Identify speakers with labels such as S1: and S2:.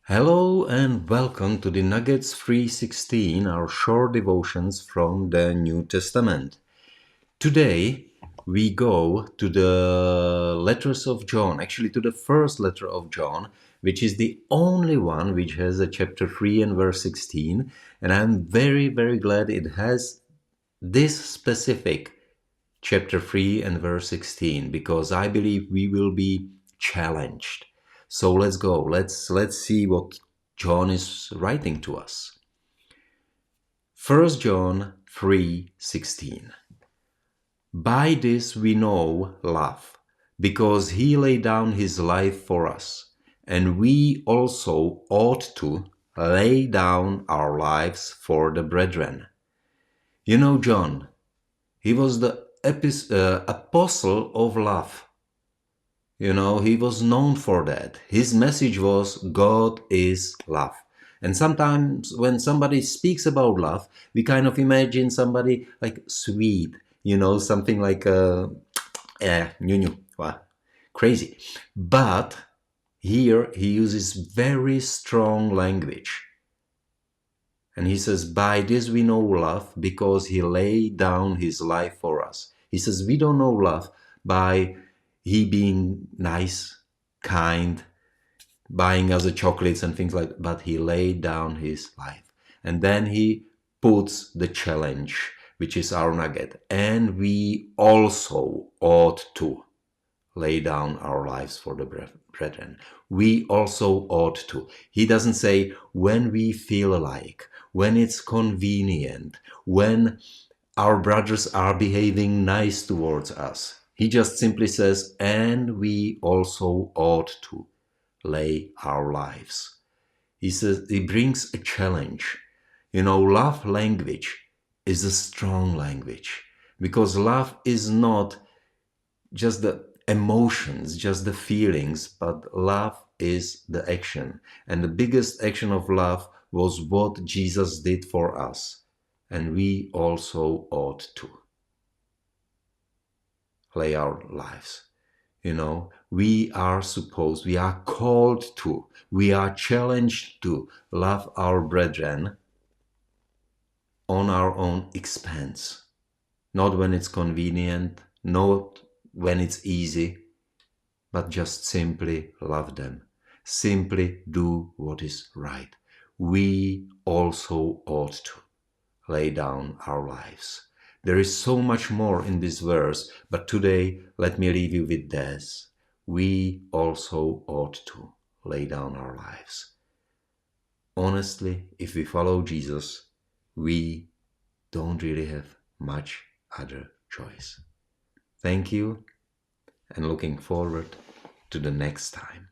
S1: Hello and welcome to the Nuggets 316, our short devotions from the New Testament. Today we go to the letters of John, actually to the first letter of John, which is the only one which has a chapter 3 and verse 16. And I'm very, very glad it has this specific chapter 3 and verse 16 because I believe we will be challenged. So let's go. Let's see what John is writing to us. 1 John 3:16. By this we know love, because he laid down his life for us, and we also ought to lay down our lives for the brethren. You know, John, he was the apostle of love. You know, he was known for that. His message was God is love. And sometimes when somebody speaks about love, we kind of imagine somebody like sweet, something like crazy. But here he uses very strong language. And he says, by this we know love because he laid down his life for us. He says, we don't know love by he being nice, kind, buying us the chocolates and things like that, but he laid down his life. And then he puts the challenge, which is our nugget. And we also ought to lay down our lives for the brethren. We also ought to. He doesn't say when we feel like, when it's convenient, when our brothers are behaving nice towards us. He just simply says, and we also ought to lay our lives. He says, he brings a challenge. Love language is a strong language because love is not just the emotions, just the feelings, but love is the action. And the biggest action of love was what Jesus did for us. And we also ought to lay our lives. We are called to, we are challenged to love our brethren on our own expense. Not when it's convenient, not when it's easy, but just simply love them. Simply do what is right. We also ought to lay down our lives. There is so much more in this verse, but today let me leave you with this. We also ought to lay down our lives. Honestly, if we follow Jesus, we don't really have much other choice. Thank you, and looking forward to the next time.